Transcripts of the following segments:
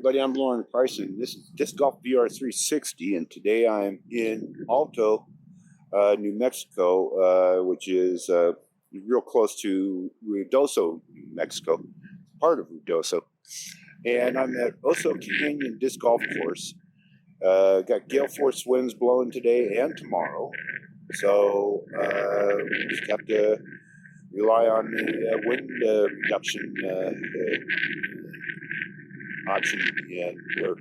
everybody, I'm Lauren Price, and this is Disc Golf VR 360, and today I'm in Alto, New Mexico, which is real close to Ruidoso, New Mexico, part of Ruidoso. And I'm at Oso Canyon Disc Golf Course. Got gale force winds blowing today and tomorrow, so we just have to rely on the wind reduction option or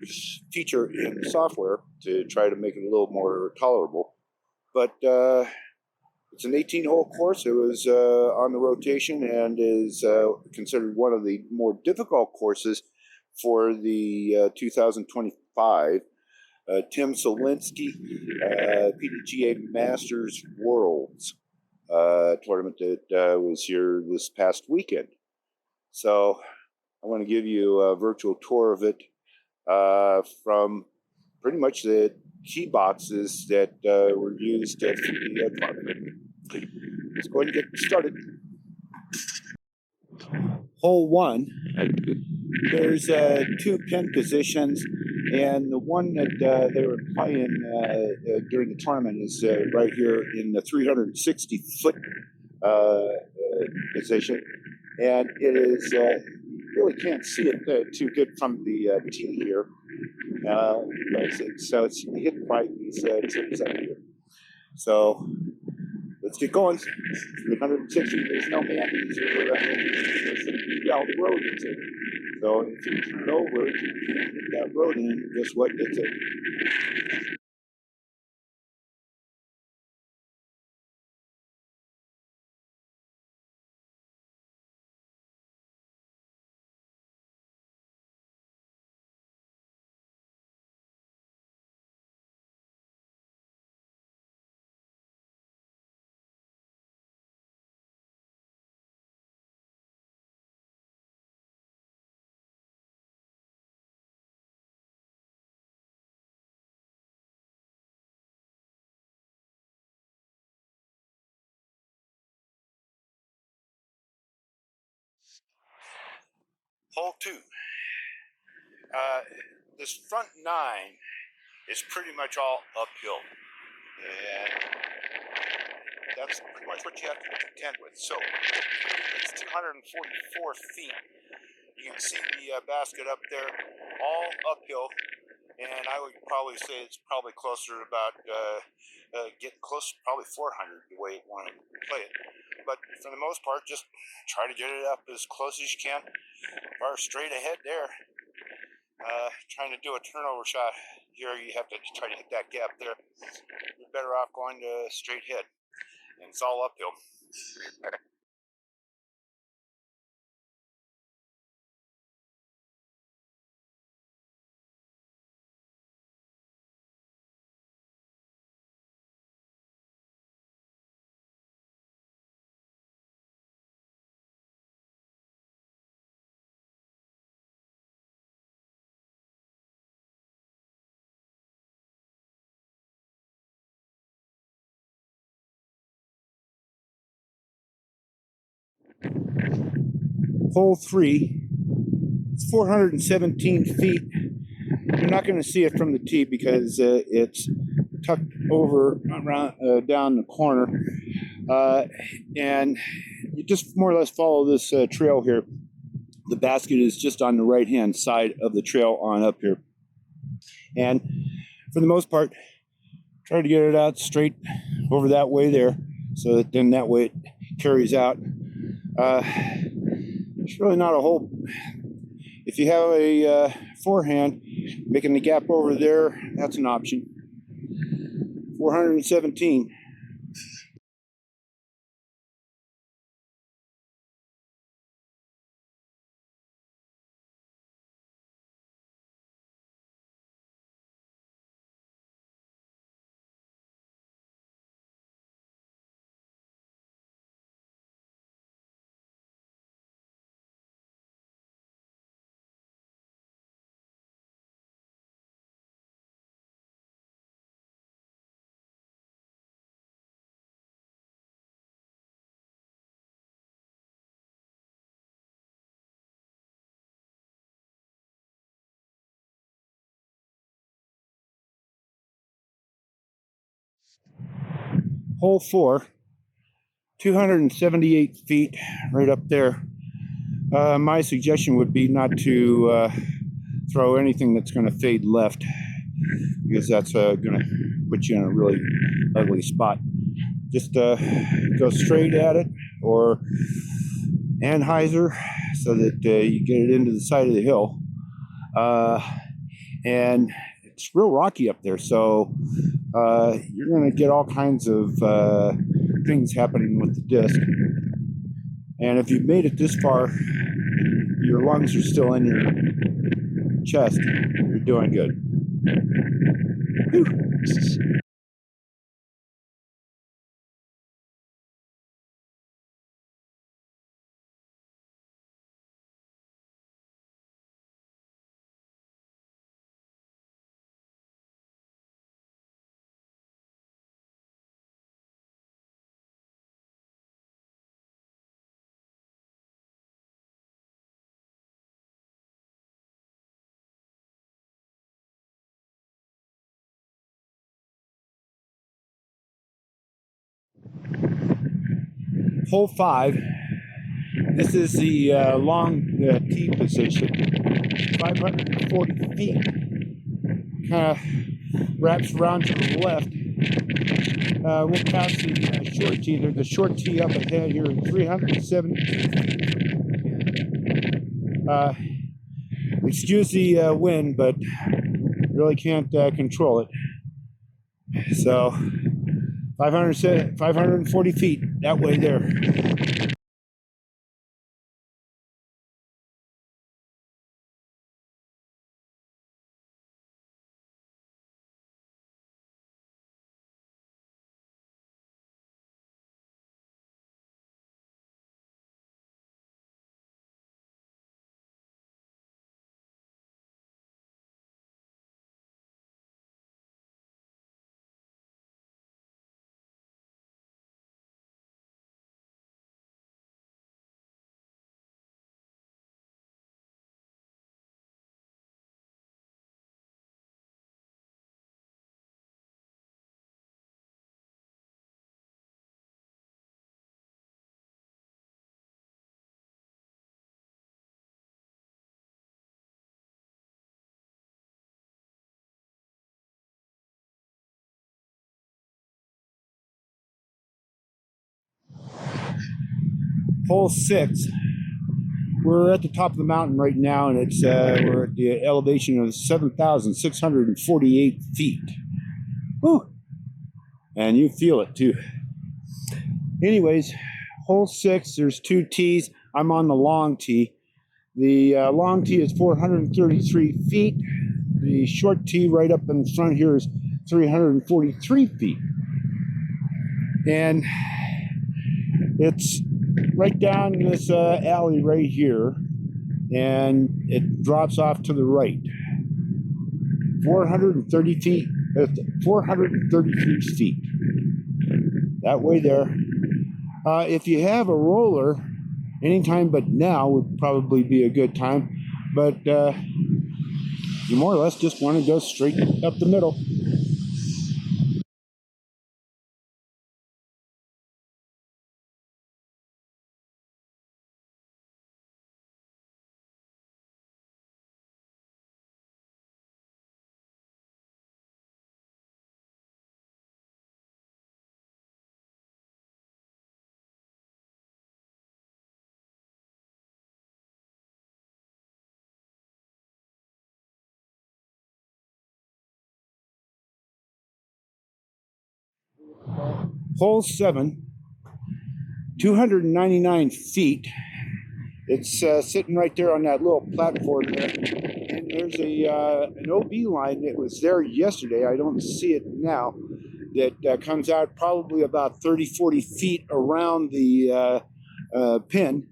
feature in the software to try to make it a little more tolerable. But it's an 18-hole course. It was on the rotation and is considered one of the more difficult courses for the 2025 Tim Solinsky PDGA Masters Worlds tournament that was here this past weekend. So I want to give you a virtual tour of it from pretty much the tee boxes that were used for the tournament. Let's go ahead and get started. Hole 1, there's 2 pin positions, and the one that they were playing during the tournament is right here in the 360-foot position, and it is really can't see it too good from the tee here. So it's hit right these tips up here. So let's get going. 360, there's no man easier down the road. So if you turn it over, you can't hit that road, and guess what gets it? Hole 2. This front 9 is pretty much all uphill, and that's pretty much what you have to contend with. So it's 244 feet. You can see the basket up there, all uphill, and I would probably say it's probably closer to about getting close to probably 400 the way you want to play it. But for the most part, just try to get it up as close as you can. Far straight ahead there. Trying to do a turnover shot here, you have to try to hit that gap there. You're better off going to straight hit, and it's all uphill. Hole 3, it's 417 feet. You're not going to see it from the tee because it's tucked over around down the corner, and you just more or less follow this trail here. The basket is just on the right-hand side of the trail on up here, and for the most part, try to get it out straight over that way there, so that then that way it carries out. It's really not a whole. If you have a forehand, making the gap over there, that's an option. 417. Hole 4, 278 feet, right up there. My suggestion would be not to throw anything that's going to fade left, because that's going to put you in a really ugly spot. Just go straight at it, or Anheuser, so that you get it into the side of the hill. And it's real rocky up there, so you're going to get all kinds of things happening with the disc. And if you've made it this far, your lungs are still in your chest, you're doing good. Whew. Hole 5. This is the long tee position. 540 feet. Kind of wraps around to the left. We'll pass the short tee. There's a short tee up ahead here, 370 feet. Excuse the wind, but really can't control it. So 540 feet that way there. Hole 6. We're at the top of the mountain right now, and it's we're at the elevation of 7,648 feet. Whew. And you feel it too. Anyways, hole 6, there's 2 tees. I'm on the long tee. The long tee is 433 feet. The short tee right up in front here is 343 feet. And it's right down this alley right here, and it drops off to the right. 430 feet, 433 feet. That way there. If you have a roller, anytime but now would probably be a good time. But you more or less just want to go straight up the middle. Hole 7, 299 feet. It's sitting right there on that little platform there. And there's an OB line that was there yesterday. I don't see it now. That comes out probably about 30, 40 feet around the pin.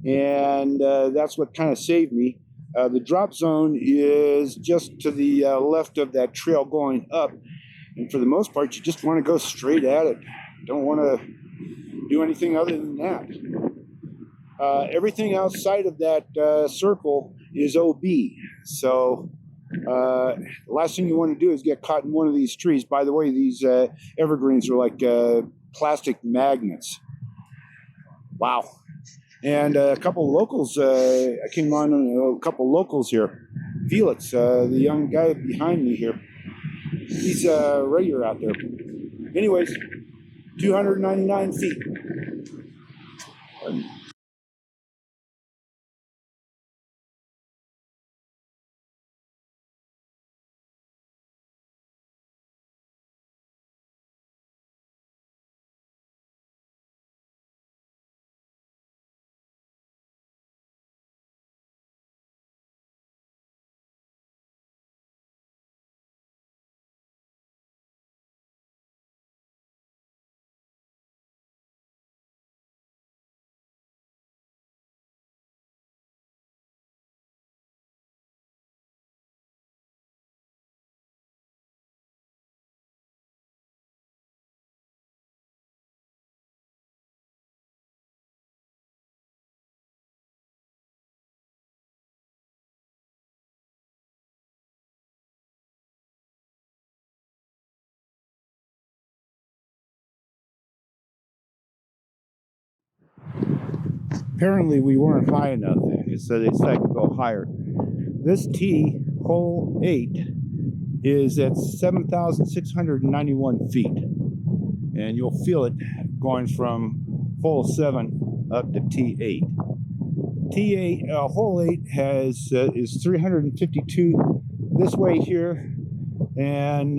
And that's what kind of saved me. The drop zone is just to the left of that trail going up. And for the most part, you just want to go straight at it. Don't want to do anything other than that. Everything outside of that circle is OB. So The last thing you want to do is get caught in one of these trees. By the way, these evergreens are like plastic magnets. Wow. And a couple of locals, I came on a couple of locals here. Felix, the young guy behind me here, he's a regular out there. Anyways, 299 feet. Apparently we weren't high enough, so they said I could go higher. This tee, hole 8, is at 7,691 feet. And you'll feel it going from hole 7 up to T8. T8, hole 8 is 352 this way here, and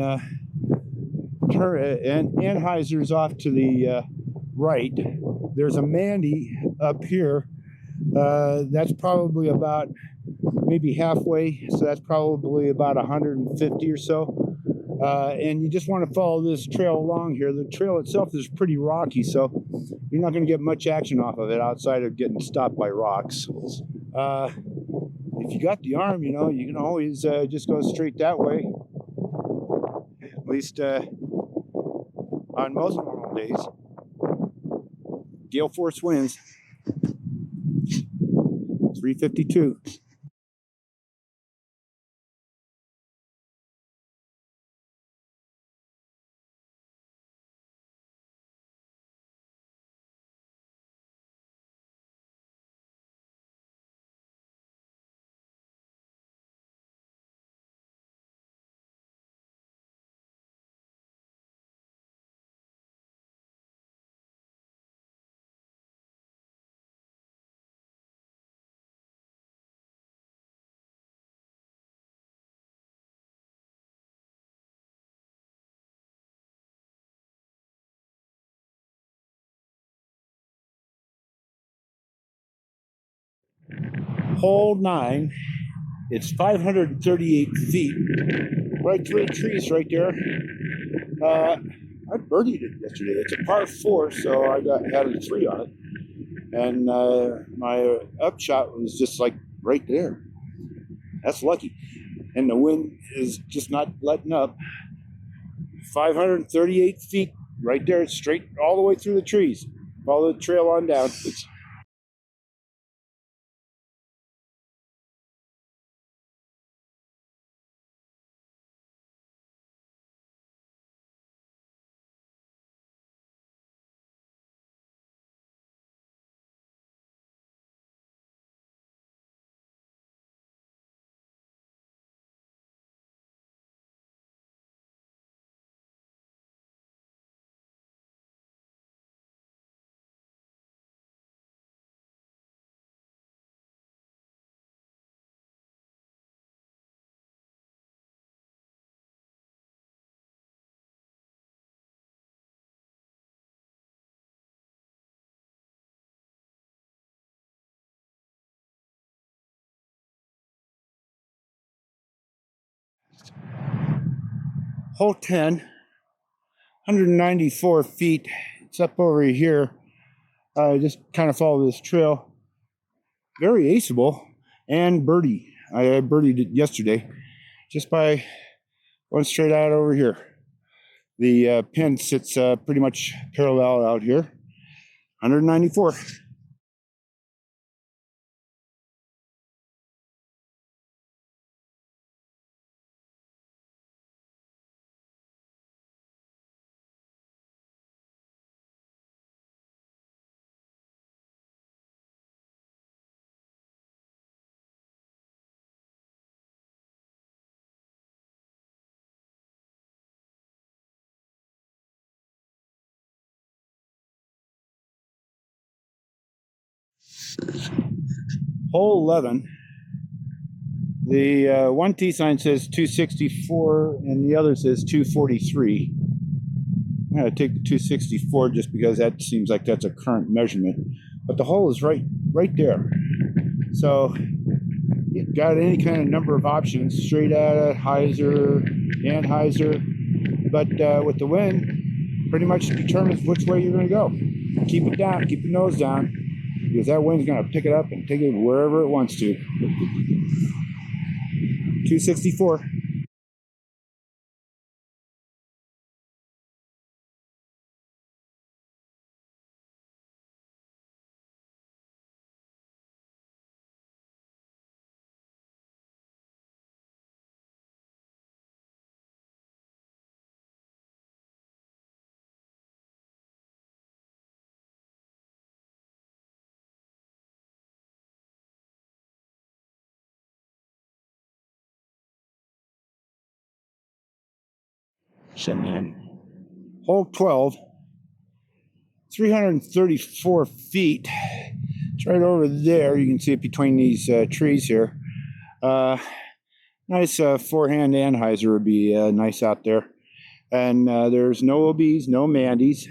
Anheuser's off to the right. There's a Mandy up here. That's probably about maybe halfway, so that's probably about 150 or so. And you just want to follow this trail along here. The trail itself is pretty rocky, so you're not going to get much action off of it outside of getting stopped by rocks. If you got the arm, you know, you can always just go straight that way. At least on most normal days. Gale force winds. 352. Hole 9, it's 538 feet. Right through the trees right there. I birdied it yesterday. It's a par 4, so I had a 3 on it. And my upshot was just like right there. That's lucky. And the wind is just not letting up. 538 feet right there, straight all the way through the trees. Follow the trail on down. Hole 10, 194 feet. It's up over here. Just kind of follow this trail. Very aceable and birdie. I birdied it yesterday just by going straight out over here. The pin sits pretty much parallel out here. 194. Hole 11. The one tee sign says 264 and the other says 243. I'm going to take the 264 just because that seems like that's a current measurement. But the hole is right there. So you've got any kind of number of options, straight at it, hyzer, anhyzer. But with the wind, pretty much determines which way you're going to go. Keep it down, keep your nose down, because that wind's going to pick it up and take it wherever it wants to. 264. Hole 12, 334 feet. It's right over there. You can see it between these trees here. Nice forehand anhyzer would be nice out there. And there's no OBs, no Mandies.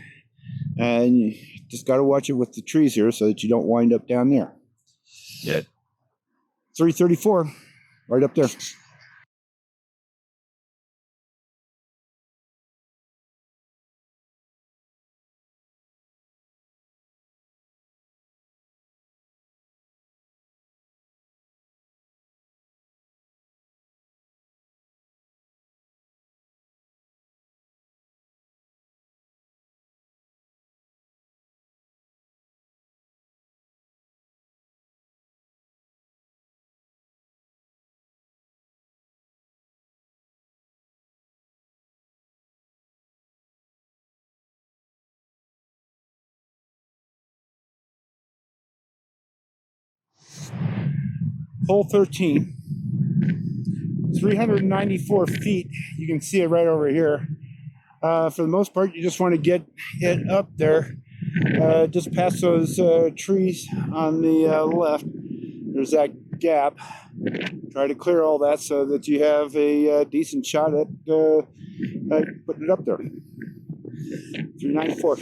And you just got to watch it with the trees here so that you don't wind up down there. Yeah. 334, right up there. Hole 13, 394 feet. You can see it right over here. For the most part, you just want to get it up there, just past those trees on the left. There's that gap. Try to clear all that so that you have a decent shot at putting it up there. 394.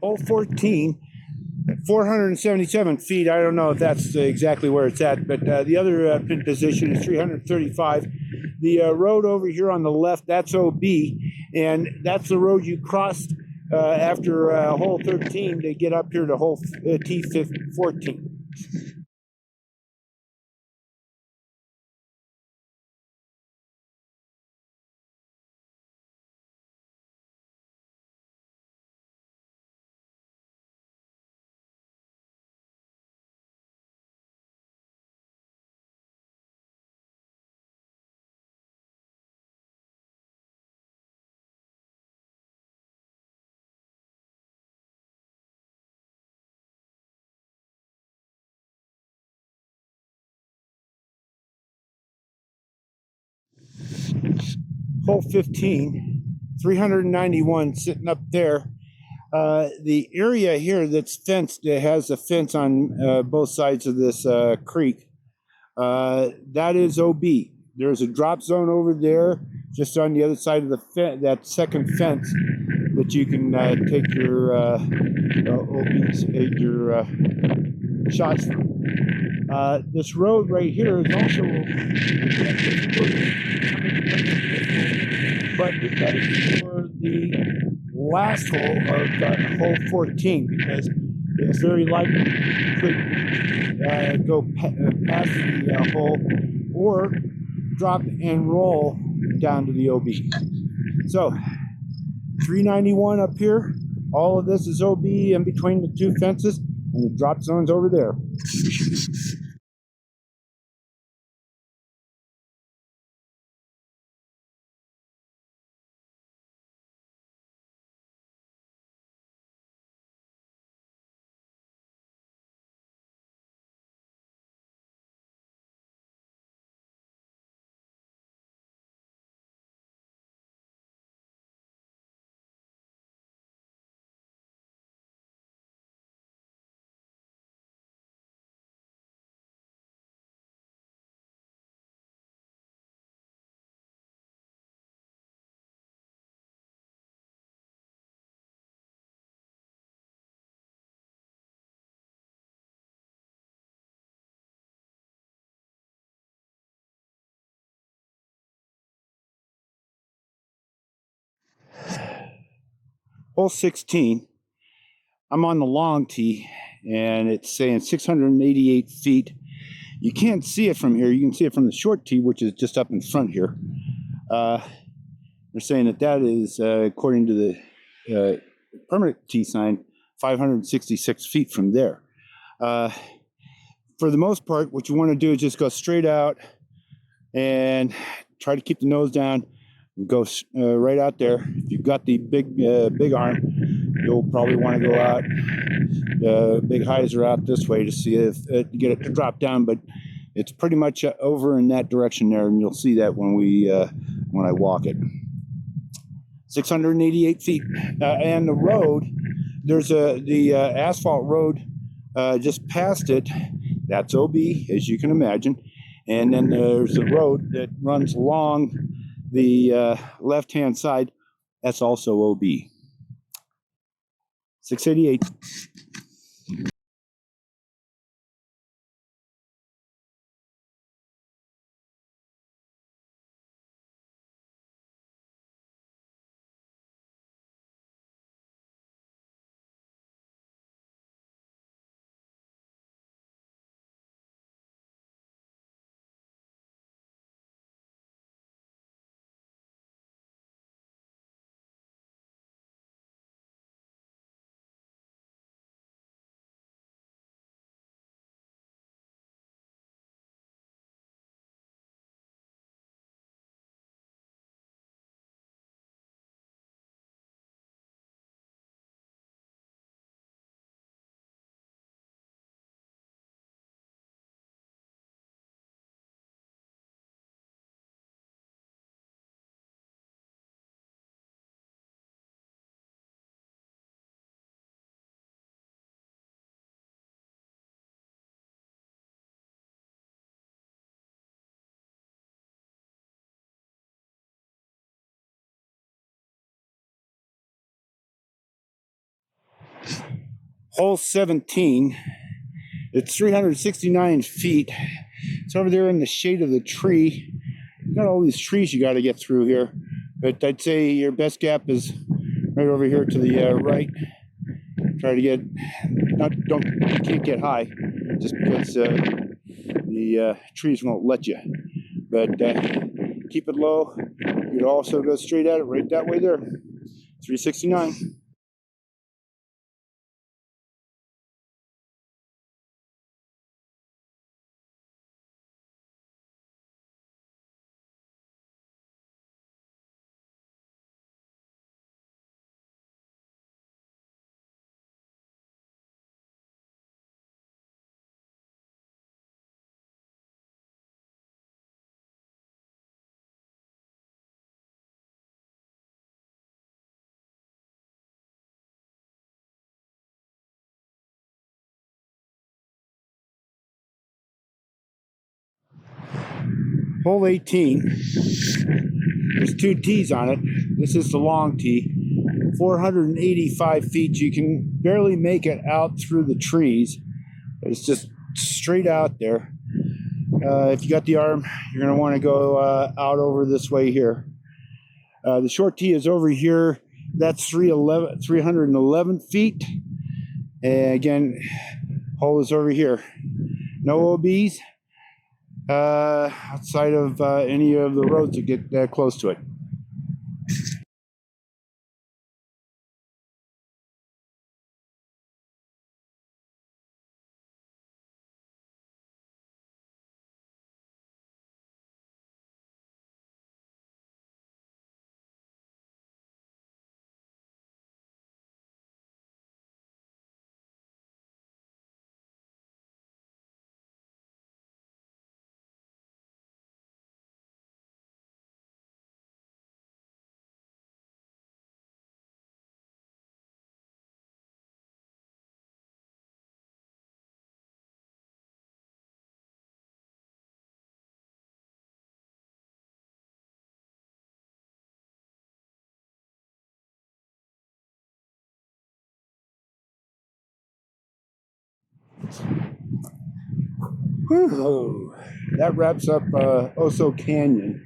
Hole 14, 477 feet. I don't know if that's exactly where it's at, but the other pin position is 335. The road over here on the left, that's OB, and that's the road you crossed after hole 13 to get up here to hole T14. Hole 15, 391 sitting up there. The area here that's fenced, it has a fence on both sides of this creek. That is OB. There's a drop zone over there, just on the other side of the that second fence, that you can take your OBs, your shots from. This road right here is also, but we've got to for the last hole of hole 14, because it's very likely you could go past the hole, or drop and roll down to the OB. So 391 up here. All of this is OB in between the two fences, and the drop zone's over there. Hole 16, I'm on the long tee, and it's saying 688 feet. You can't see it from here. You can see it from the short tee, which is just up in front here. They're saying that is, according to the permanent tee sign, 566 feet from there. For the most part, what you want to do is just go straight out and try to keep the nose down. Go right out there. If you've got the big arm, you'll probably want to go out. The big highs are out this way to see if get it to drop down, but it's pretty much over in that direction there, and you'll see that when I walk it. 688 feet, and the road. There's the asphalt road just past it. That's OB, as you can imagine, and then there's a road that runs along the left-hand side. That's also OB. 688. Hole 17, it's 369 feet. It's over there in the shade of the tree. You got all these trees you got to get through here, but I'd say your best gap is right over here to the right. Try to get, you can't get high just because the trees won't let you. But keep it low. You could also go straight at it right that way there. 369. Hole 18, there's two tees on it. This is the long tee, 485 feet. You can barely make it out through the trees. It's just straight out there. If you got the arm, you're going to want to go out over this way here. The short tee is over here. That's 311 feet. And again, hole is over here. No OBs outside of any of the roads that get close to it. Whew. That wraps up Oso Canyon.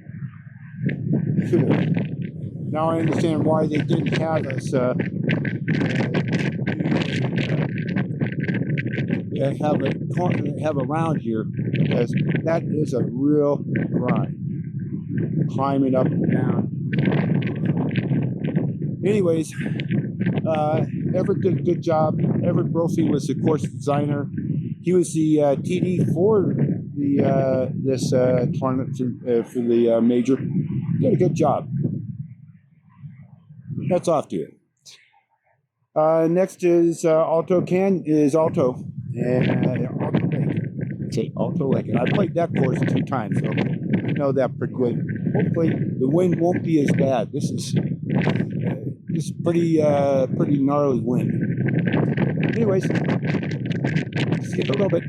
Now I understand why they didn't have us have around here, because that is a real grind, climbing up and down. Anyways, Everett did a good job. Everett Brophy was the course designer. He was the TD for the this tournament for the major. Did a good job. That's off to you. Next is Alto and Alto Lake. Say Alto Lake. And I played that course 2 times, so I know that pretty good. Hopefully the wind won't be as bad. This is pretty gnarly wind. Anyways, see you in a little bit.